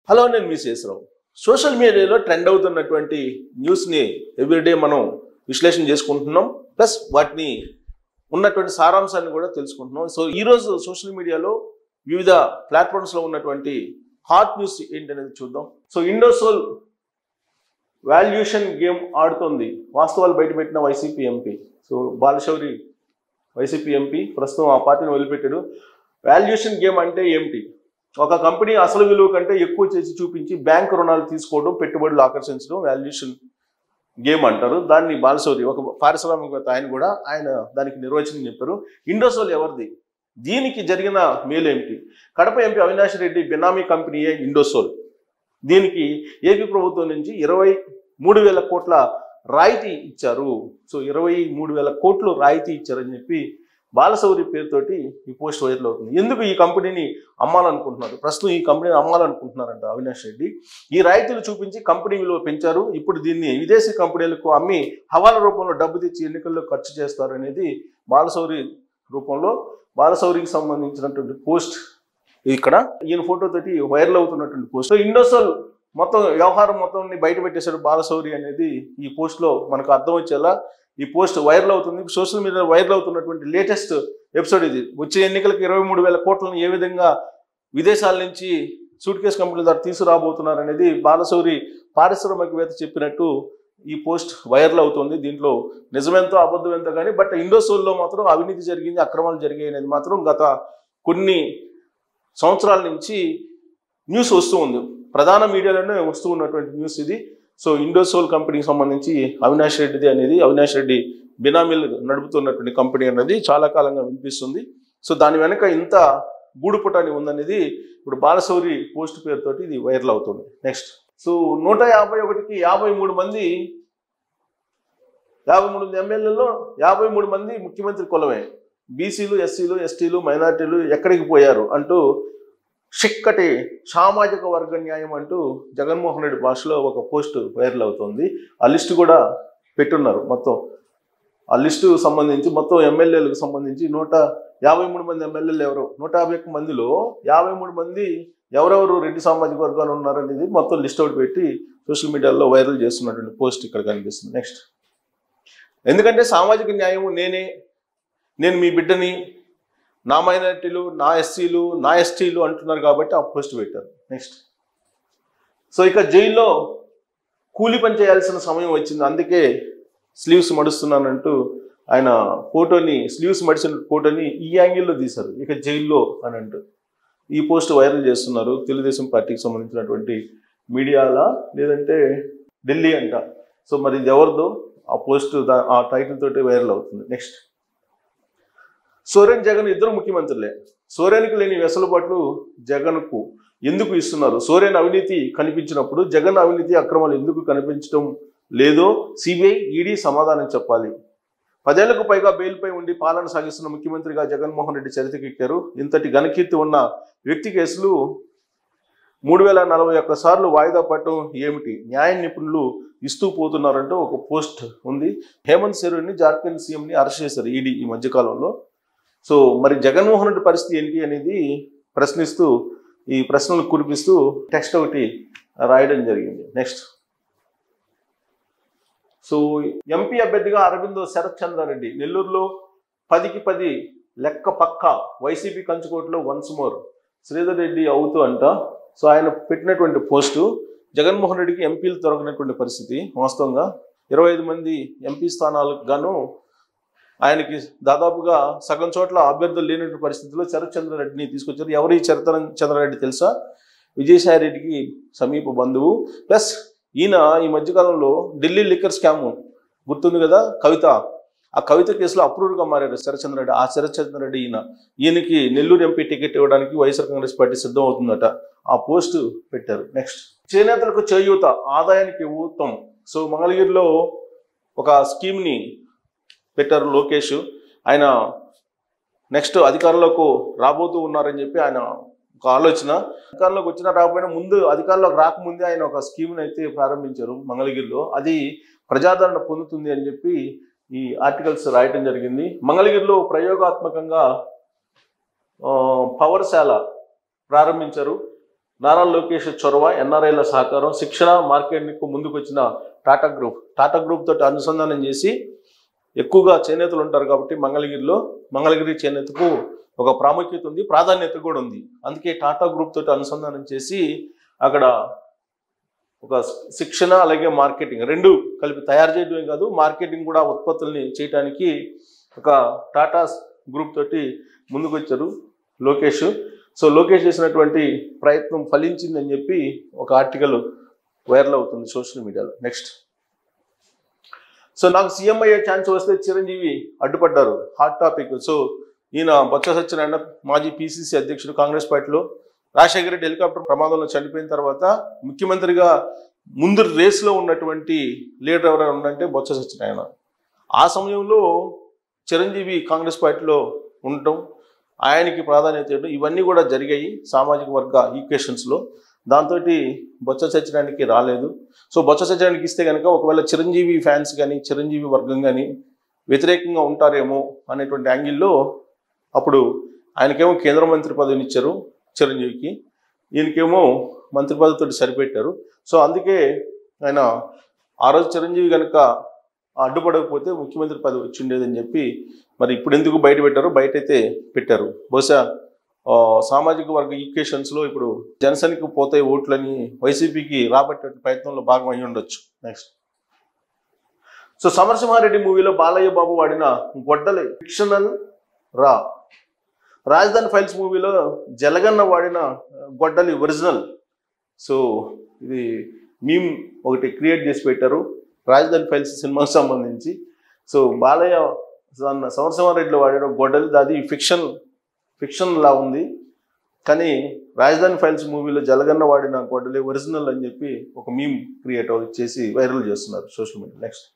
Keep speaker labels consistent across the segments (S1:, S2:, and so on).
S1: Hello, నేను మీ Sesha Rao. Social మీడియాలో trend అవుతున్నటువంటి న్యూస్ని ఎవ్రీడే మనం విశ్లేషణ చేసుకుంటున్నాం, ప్లస్ వాటిని ఉన్నటువంటి సారాంశాన్ని కూడా తెలుసుకుంటున్నాం. సో ఈరోజు సోషల్ మీడియాలో వివిధ ప్లాట్ఫామ్స్లో ఉన్నటువంటి హాట్ న్యూస్ ఏంటనేది చూద్దాం. సో ఇండోసోల్ వాల్యుయేషన్ గేమ్ ఆడుతోంది, వాస్తవాలు బయటపెట్టిన YCP MP. So Balashowry YCP MP ప్రస్తుతం ఆ పార్టీని వదిలిపెట్టాడు. వాల్యుయేషన్ గేమ్ అంటే ఏమిటి? ఒక కంపెనీ అసలు విలువ కంటే ఎక్కువ చేసి చూపించి బ్యాంక్ రుణాలు తీసుకోవడం, పెట్టుబడులు ఆకర్షించడం వాల్యుయేషన్ గేమ్ అంటారు. దాన్ని బాలశౌరి ఒక పారిశ్రామికవేత్త, ఆయన దానికి నిర్వచనం చెప్పారు. ఇండోసోల్ ఎవరిది? దీనికి జరిగిన మేలు ఏమిటి? కడప ఎంపీ అవినాష్ రెడ్డి బినామీ కంపెనీయే ఇండోసోల్. దీనికి ఏపీ ప్రభుత్వం నుంచి 23,000 కోట్ల రాయితీ ఇచ్చారు. సో 23,000 కోట్లు రాయితీ ఇచ్చారని చెప్పి బాలశౌరి పేరుతోటి ఈ పోస్ట్ వైరల్ అవుతుంది. ఎందుకు ఈ కంపెనీని అమ్మాలనుకుంటున్నారు? ప్రస్తుతం ఈ కంపెనీని అమ్మాలనుకుంటున్నారంట అవినాష్ రెడ్డి. ఈ రాయితీలు చూపించి కంపెనీ విలువ పెంచారు. ఇప్పుడు దీన్ని విదేశీ కంపెనీలకు అమ్మి హవాలా రూపంలో డబ్బు తెచ్చి ఎన్నికల్లో ఖర్చు చేస్తారు అనేది బాలశౌరి రూపంలో బాలశౌరికి సంబంధించినటువంటి పోస్ట్. ఇక్కడ ఈయన ఫోటోతోటి వైరల్ అవుతున్నటువంటి పోస్ట్. ఇండోసోల్ మొత్తం వ్యవహారం మొత్తం బయట పెట్టేశాడు బాలశౌరి అనేది ఈ పోస్ట్లో మనకు అర్థం వచ్చేలా ఈ పోస్ట్ వైరల్ అవుతుంది. సోషల్ మీడియాలో వైరల్ అవుతున్నటువంటి లేటెస్ట్ ఎపిసోడ్ ఇది. వచ్చే ఎన్నికలకు 23,000 కోట్లను ఏ విధంగా విదేశాల నుంచి సూట్ కేసు కంపెనీల ద్వారా తీసుకురాబోతున్నారు అనేది బాలశౌరి పారిశ్రామికవేత్త చెప్పినట్టు ఈ పోస్ట్ వైరల్ అవుతుంది. దీంట్లో నిజమెంతో అబద్ధం ఎంతో కానీ బట్ ఇండోసోల్లో మాత్రం అవినీతి జరిగింది, అక్రమాలు జరిగాయి అనేది మాత్రం గత కొన్ని సంవత్సరాల నుంచి న్యూస్ వస్తూ ఉంది. ప్రధాన మీడియాలోనే వస్తూ ఉన్నటువంటి న్యూస్ ఇది. సో ఇండోసోల్ కంపెనీకి సంబంధించి అవినాష్ రెడ్డిది అనేది, అవినాష్ రెడ్డి బినామీలు నడుపుతున్నటువంటి కంపెనీ అనేది చాలా కాలంగా వినిపిస్తుంది. సో దాని వెనక ఇంత గూడుపుటాని ఉందనేది ఇప్పుడు బాలశౌరి పోస్ట్ పేరుతోటి ఇది వైరల్ అవుతుంది. నెక్స్ట్, సో 151కి 53 మంది, 53 ఎమ్మెల్యేలలో 53 మంది ముఖ్యమంత్రి కులమే. బీసీలు, ఎస్సీలు, ఎస్టీలు, మైనార్టీలు ఎక్కడికి పోయారు అంటూ చిక్కటి సామాజిక వర్గ న్యాయం అంటూ జగన్మోహన్ రెడ్డి భాషలో ఒక పోస్ట్ వైరల్ అవుతుంది. ఆ లిస్టు కూడా పెట్టున్నారు. మొత్తం ఆ లిస్టు సంబంధించి మొత్తం ఎమ్మెల్యేలకు సంబంధించి 153 మంది ఎమ్మెల్యేలు ఎవరు, 151 మందిలో 53 మంది ఎవరెవరు రెడ్డి సామాజిక వర్గాలు ఉన్నారనేది మొత్తం లిస్ట్ అవుట్ పెట్టి సోషల్ మీడియాలో వైరల్ చేస్తున్నటువంటి పోస్ట్ ఇక్కడ కనిపిస్తుంది. నెక్స్ట్, ఎందుకంటే సామాజిక న్యాయం నేను మీ బిడ్డని, నా మైనారిటీలు, నా ఎస్సీలు, నా ఎస్టీలు అంటున్నారు కాబట్టి ఆ పోస్ట్ పెట్టారు. నెక్స్ట్, సో ఇక జైల్లో కూలి పని చేయాల్సిన సమయం వచ్చింది, అందుకే స్లీవ్స్ మడుస్తున్నానంటూ ఆయన ఫోటోని, స్లీవ్స్ మడిచిన ఫోటోని ఈ యాంగిల్లో తీశారు. ఇక జైల్లో అని అంటూ ఈ పోస్ట్ వైరల్ చేస్తున్నారు. తెలుగుదేశం పార్టీకి సంబంధించినటువంటి మీడియాలా లేదంటే ఢిల్లీ అంట. సో మరి ఇది ఎవరిదో ఆ పోస్ట్, ఆ టైటిల్ తోటి వైరల్ అవుతుంది. నెక్స్ట్, సోరెన్ జగన్ ఇద్దరు ముఖ్యమంత్రులే. సోరెన్కి లేని వెసులుబాట్లు జగన్కు ఎందుకు ఇస్తున్నారు? సోరెన్ అవినీతి కనిపించినప్పుడు జగన్ అవినీతి అక్రమాలు ఎందుకు కనిపించడం లేదో సిబిఐ, ఈడీ సమాధానం చెప్పాలి. 10 ఏళ్లకు పైగా బెయిల్పై ఉండి పాలన సాగిస్తున్న ముఖ్యమంత్రిగా జగన్మోహన్ రెడ్డి చరిత్రకెక్కారు. ఇంతటి ఘనకీర్తి ఉన్న వ్యక్తి కేసులు 3041 సార్లు వాయిదా పడటం ఏమిటి? న్యాయ నిపుణులు ఇస్తూ పోతున్నారంటూ ఒక పోస్ట్ ఉంది. హేమంత్ సోరెన్ని, జార్ఖండ్ సీఎంని అరెస్ట్ చేశారు ఈడీ ఈ మధ్యకాలంలో. సో మరి జగన్మోహన్ రెడ్డి పరిస్థితి ఏంటి అనేది ప్రశ్నిస్తూ ఈ ప్రశ్నలు కురిపిస్తూ టెక్స్ట్ ఒకటి రాయడం జరిగింది. నెక్స్ట్, సో ఎంపీ అభ్యర్థిగా అరవిందో శరత్ చంద్రారెడ్డి, నెల్లూరులో 10కి 10 లెక్క పక్క, వైసీపీ కంచుకోటలో వన్స్ మోర్ శ్రీధర్ రెడ్డి అవుతూ అంట. సో ఆయన పెట్టినటువంటి పోస్టు జగన్మోహన్ రెడ్డికి ఎంపీలు దొరకనటువంటి పరిస్థితి. వాస్తవంగా 25 మంది ఎంపీ స్థానాలకు గాను ఆయనకి దాదాపుగా సగం చోట్ల అభ్యర్థులు లేనటువంటి పరిస్థితుల్లో శరత్ చంద్రారెడ్డిని తీసుకొచ్చారు. ఎవరు ఈ శరత్ చంద్రారెడ్డి తెలుసా? విజయసాయి రెడ్డికి సమీప బంధువు. ప్లస్ ఈయన ఈ మధ్యకాలంలో ఢిల్లీ లిక్కర్ స్కామ్ గుర్తుంది కదా, కవిత, ఆ కవిత కేసులో అప్రూవ్గా మారారు శరత్ చంద్రారెడ్డి. ఆ శరత్ చంద్రారెడ్డి ఈయనకి నెల్లూరు ఎంపీ టికెట్ ఇవ్వడానికి వైఎస్ఆర్ కాంగ్రెస్ పార్టీ సిద్ధం అవుతుందట. ఆ పోస్టు పెట్టారు. నెక్స్ట్, చేనేతలకు చేయూత, ఆదాయానికి ఊతం. సో మంగళగిరిలో ఒక స్కీమ్ని పెట్టారు లోకేష్. ఆయన నెక్స్ట్ అధికారంలోకి రాబోతూ ఉన్నారని చెప్పి ఆయన ఒక ఆలోచన. అధికారంలోకి వచ్చినా రాకపోయినా ముందు అధికారంలోకి రాకముందే ఆయన ఒక స్కీమ్ని అయితే ప్రారంభించారు మంగళగిరిలో. అది ప్రజాదరణ పొందుతుంది అని చెప్పి ఈ ఆర్టికల్స్ రాయటం జరిగింది. మంగళగిరిలో ప్రయోగాత్మకంగా పవర్శాల ప్రారంభించారు. నారా లోకేష్ చొరవ, ఎన్ఆర్ఐల సహకారం, శిక్షణ మార్కెటింగ్కు ముందుకు వచ్చిన టాటా గ్రూప్ తోటి అనుసంధానం చేసి, ఎక్కువగా చేనేతలు ఉంటారు కాబట్టి మంగళగిరి చేనేతకు ఒక ప్రాముఖ్యత ఉంది, ప్రాధాన్యత కూడా ఉంది. అందుకే టాటా గ్రూప్ తోటి అనుసంధానం చేసి అక్కడ ఒక శిక్షణ అలాగే మార్కెటింగ్ రెండు కలిపి తయారు చేయడమే కాదు, మార్కెటింగ్ కూడా ఉత్పత్తుల్ని చేయడానికి ఒక టాటా గ్రూప్ తోటి ముందుకు వచ్చారు లోకేష్. సో లోకేష్ చేసినటువంటి ప్రయత్నం ఫలించిందని చెప్పి ఒక ఆర్టికల్ వైరల్ అవుతుంది సోషల్ మీడియాలో. నెక్స్ట్, సో నాకు సీఎం అయ్యే ఛాన్స్ వస్తే చిరంజీవి అడ్డుపడ్డారు, హాట్ టాపిక్. సో ఈయన బొత్స సత్యనారాయణ మాజీ పిసిసి అధ్యక్షుడు కాంగ్రెస్ పార్టీలో, రాజశేఖర రెడ్డి హెలికాప్టర్ ప్రమాదంలో చనిపోయిన తర్వాత ముఖ్యమంత్రిగా ముందు రేస్లో ఉన్నటువంటి లీడర్ ఎవరైనా ఉందంటే బొత్స సత్యనారాయణ. ఆ సమయంలో చిరంజీవి కాంగ్రెస్ పార్టీలో ఉండటం, ఆయనకి ప్రాధాన్యత ఇవ్వడం, ఇవన్నీ కూడా జరిగాయి సామాజిక వర్గ ఈక్వేషన్స్లో. దాంతో బొత్స సత్యనారాయణకి రాలేదు. సో బొత్స సత్యనారాయణకి ఇస్తే కనుక ఒకవేళ చిరంజీవి ఫ్యాన్స్ కానీ చిరంజీవి వర్గం కానీ వ్యతిరేకంగా ఉంటారేమో అనేటువంటి యాంగిల్లో అప్పుడు ఆయనకేమో కేంద్ర మంత్రి పదవిని ఇచ్చారు చిరంజీవికి, ఈయనకేమో మంత్రి పదవితో సరిపెట్టారు. సో అందుకే ఆయన ఆ రోజు చిరంజీవి కనుక అడ్డుపడకపోతే ముఖ్యమంత్రి పదవి వచ్చి ఉండేదని చెప్పి, మరి ఇప్పుడు ఎందుకు బయట పెట్టారు? బయట అయితే పెట్టారు. బహుశా సామాజిక వర్గ ఈక్వేషన్స్లో ఇప్పుడు జనసేనకి పోతాయి ఓట్లని వైసీపీకి రాబట్టే ప్రయత్నంలో భాగం అయి ఉండొచ్చు. నెక్స్ట్, సో సమరసింహారెడ్డి మూవీలో బాలయ్య బాబు వాడిన గొడ్డలి ఫిక్షనల్ రా, రాజధాని ఫైల్స్ మూవీలో జలగన్న వాడిన గొడ్డలి ఒరిజినల్. సో ఇది మీమ్ ఒకటి క్రియేట్ చేసి పెట్టారు రాజధాని ఫైల్స్ సినిమాకి సంబంధించి. సో బాలయ్య సమరసింహారెడ్డిలో వాడిన గొడ్డలి అది ఫిక్షన్ లా ఉంది, కానీ రాజధాని ఫైల్స్ మూవీలో జలగన్న వాడిన గొడ్డలి ఒరిజినల్ అని చెప్పి ఒక మీమ్ క్రియేట్ చేసి వైరల్ చేస్తున్నారు సోషల్ మీడియా. నెక్స్ట్,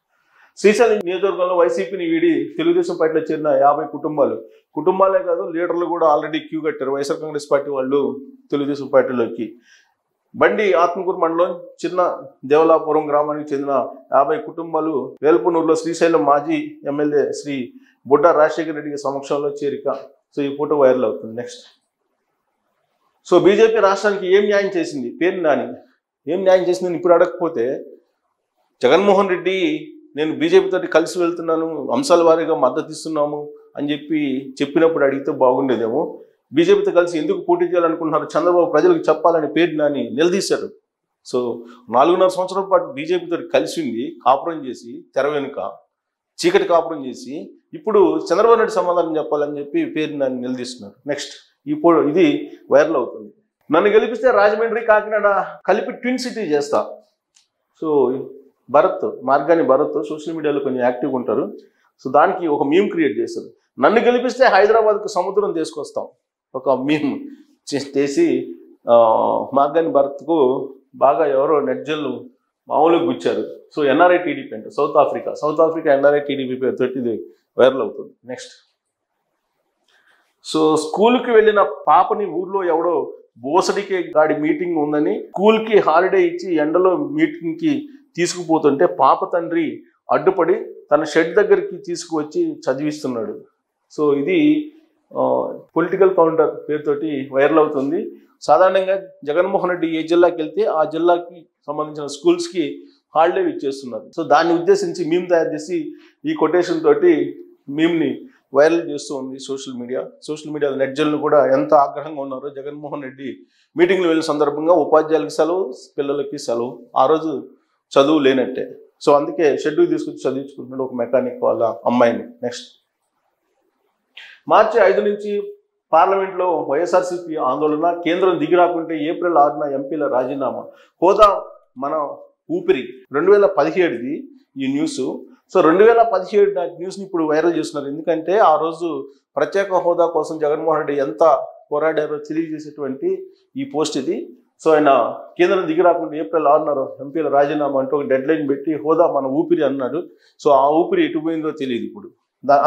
S1: శ్రీశైలం నియోజకవర్గంలో వైసీపీని వీడి తెలుగుదేశం పార్టీలో చేరిన 50 కుటుంబాలే కాదు లీడర్లు కూడా ఆల్రెడీ క్యూ కట్టారు వైఎస్ఆర్ కాంగ్రెస్ పార్టీ వాళ్ళు తెలుగుదేశం పార్టీలోకి. బండి ఆత్మకూరు మండలం చిన్న దేవలాపురం గ్రామానికి చెందిన 50 కుటుంబాలు వేల్పునూరులో శ్రీశైలం మాజీ ఎమ్మెల్యే శ్రీ బుడ్డ రాజశేఖర రెడ్డి సమక్షంలో చేరిక. సో ఈ ఫోటో వైరల్ అవుతుంది. నెక్స్ట్, సో బీజేపీ రాష్ట్రానికి ఏం న్యాయం చేసింది? పేరు నాని ఏం న్యాయం చేసిందని ఇప్పుడు అడగకపోతే, జగన్మోహన్ రెడ్డి నేను బీజేపీతో కలిసి వెళ్తున్నాను, అంశాల వారీగా మద్దతు ఇస్తున్నాము అని చెప్పినప్పుడు అడిగితే బాగుండేదేమో. బీజేపీతో కలిసి ఎందుకు పోటీ చేయాలనుకుంటున్నారు చంద్రబాబు ప్రజలకు చెప్పాలని పేరు నాని నిలదీశారు. సో 4.5 సంవత్సరాల పాటు బీజేపీతో కలిసి ఉండి కాపురం చేసి తెర వెనుక చీకటి కాపురం చేసి ఇప్పుడు చంద్రబాబు నాయుడు సమాధానం చెప్పాలని చెప్పి పేరు నాని నిలదీస్తున్నారు. నెక్స్ట్, ఇది వైరల్ అవుతుంది. నన్ను గెలిపిస్తే రాజమండ్రి కాకినాడ కలిపి ట్విన్ సిటీ చేస్తా. సో మార్గాని భరత్ సోషల్ మీడియాలో కొంచెం యాక్టివ్గా ఉంటారు. సో దానికి ఒక మీమ్ క్రియేట్ చేశారు. నన్ను గెలిపిస్తే హైదరాబాద్కు సముద్రం తీసుకొస్తాం ఒక మీమ్ చేసి మార్గాని భరత్కు బాగా ఎవరో నెట్జన్లు మామూలుగా గుచ్చారు. సో ఎన్ఆర్ఐ టీడీపీ అంటే సౌత్ ఆఫ్రికా ఎన్ఆర్ఐ టీడీపీ పేరుతో ఇది వైరల్ అవుతుంది. నెక్స్ట్, సో స్కూల్కి వెళ్ళిన పాపని ఊర్లో ఎవడో బోసడికే గాడి మీటింగ్ ఉందని స్కూల్కి హాలిడే ఇచ్చి ఎండలో మీటింగ్కి తీసుకుపోతుంటే పాప తండ్రి అడ్డుపడి తన షెడ్ దగ్గరికి తీసుకువచ్చి చదివిస్తున్నాడు. సో ఇది పొలిటికల్ కౌంటర్ పేరుతోటి వైరల్ అవుతుంది. సాధారణంగా జగన్మోహన్ రెడ్డి ఏ జిల్లాకి వెళ్తే ఆ జిల్లాకి సంబంధించిన స్కూల్స్కి హాలిడే ఇచ్చేస్తున్నారు. సో దాన్ని ఉద్దేశించి మీమ్ తయారు చేసి ఈ కొటేషన్ తోటి మీమ్ని వైరల్ చేస్తూ ఉంది సోషల్ మీడియాలో నెట్జన్లు కూడా ఎంత ఆగ్రహంగా ఉన్నారో. జగన్మోహన్ రెడ్డి మీటింగ్లు వెళ్ళిన సందర్భంగా ఉపాధ్యాయులకి సెలవు, పిల్లలకి సెలవు, ఆ రోజు చదువు లేనట్టే. సో అందుకే షెడ్యూల్ తీసుకొచ్చి చదివించుకుంటున్నాడు ఒక మెకానిక్ వాళ్ళ అమ్మాయిని. నెక్స్ట్, మార్చి 5 నుంచి పార్లమెంట్లో వైఎస్ఆర్సీపీ ఆందోళన, కేంద్రం దిగి రాకుంటే ఏప్రిల్ 6న ఎంపీల రాజీనామా, హోదా మన ఊపిరి. 2017ది ఈ న్యూస్. సో 2017 న్యూస్ని ఇప్పుడు వైరల్ చేస్తున్నారు. ఎందుకంటే ఆ రోజు ప్రత్యేక హోదా కోసం జగన్మోహన్ రెడ్డి ఎంత పోరాడారో తెలియజేసేటువంటి ఈ పోస్ట్ ఇది. సో ఆయన కేంద్రం దిగి రాకుండా ఏప్రిల్ 6న ఎంపీల రాజీనామా అంటూ ఒక డెడ్ లైన్ పెట్టి హోదా మన ఊపిరి అన్నాడు. సో ఆ ఊపిరి ఎటు పోయిందో తెలియదు ఇప్పుడు.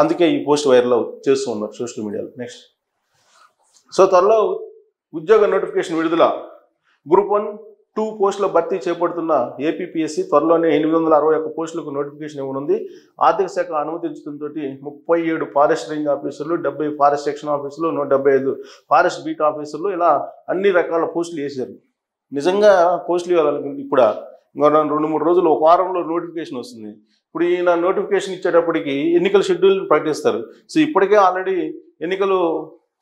S1: అందుకే ఈ పోస్ట్ వైరల్ చేస్తూ ఉన్నారు సోషల్ మీడియాలో. నెక్స్ట్, సో త్వరలో ఉద్యోగ నోటిఫికేషన్ విడుదల. గ్రూప్ 1, 2 పోస్టుల భర్తీ చేపడుతున్న ఏపీపీఎస్సీ త్వరలోనే 861 పోస్టులకు నోటిఫికేషన్ ఇవ్వనుంది. ఆర్థిక శాఖ అనుమతించడంతో 37 ఫారెస్ట్ రేంజ్ ఆఫీసర్లు, 70 ఫారెస్ట్ సెక్షన్ ఆఫీసర్లు, 175 ఫారెస్ట్ బీట్ ఆఫీసర్లు, ఇలా అన్ని రకాల పోస్టులు వేశారు. నిజంగా పోస్టులు ఇవ్వాలనుకుంటే ఇప్పుడు ఇంకో 2-3 రోజులు, ఒక వారంలో నోటిఫికేషన్ వస్తుంది. ఇప్పుడు ఈయన నోటిఫికేషన్ ఇచ్చేటప్పటికి ఎన్నికల షెడ్యూల్ ప్రకటిస్తారు. సో ఇప్పటికే ఆల్రెడీ ఎన్నికలు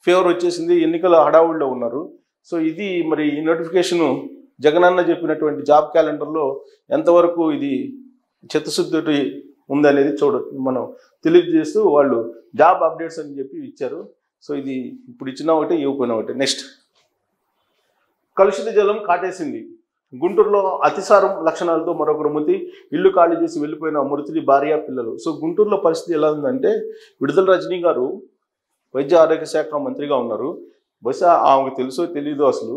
S1: ఫేవర్ వచ్చేసింది, ఎన్నికల హడావుడిలో ఉన్నారు. సో ఇది మరి ఈ నోటిఫికేషను జగనన్న చెప్పినటువంటి జాబ్ క్యాలెండర్లో ఎంతవరకు ఇది చిత్తశుద్ధి ఉందనేది మనం తెలియజేస్తూ వాళ్ళు జాబ్ అప్డేట్స్ అని చెప్పి ఇచ్చారు. సో ఇది ఇప్పుడు ఇచ్చిన ఒకటి, ఇవ్వకపోయినా ఒకటి. నెక్స్ట్, కలుషిత జలం కాటేసింది. గుంటూరులో అతిసారం లక్షణాలతో మరొకరు మృతి, ఇల్లు ఖాళీ చేసి వెళ్ళిపోయిన మృతుడి భార్య, పిల్లలు. సో గుంటూరులో పరిస్థితి ఎలా ఉందంటే, విడుదల రజనీ గారు వైద్య ఆరోగ్య శాఖ మంత్రిగా ఉన్నారు. బహుశా ఆమెకు తెలుసో తెలీదో అసలు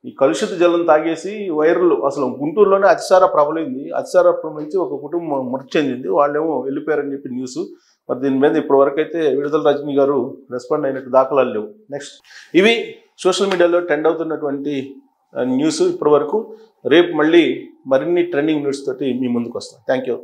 S1: ఈ కలుషిత జలం తాగేసి వైరల్ అసలు గుంటూరులోనే అతిసార ప్రబలింది. అతిసార నుంచి ఒక కుటుంబం మృతి చెందింది, వాళ్ళేమో వెళ్ళిపోయారని చెప్పి న్యూస్. మరి దీని మీద ఇప్పటి వరకు అయితే విడుదల రజనీ గారు రెస్పాండ్ అయినట్టు దాఖలాలు లేవు. నెక్స్ట్, ఇవి సోషల్ మీడియాలో ట్రెండ్ అవుతున్నటువంటి న్యూస్ ఇప్పటి వరకు. రేపు మళ్ళీ మరిన్ని ట్రెండింగ్ న్యూస్ తోటి మీ ముందుకు వస్తాం. Thank you.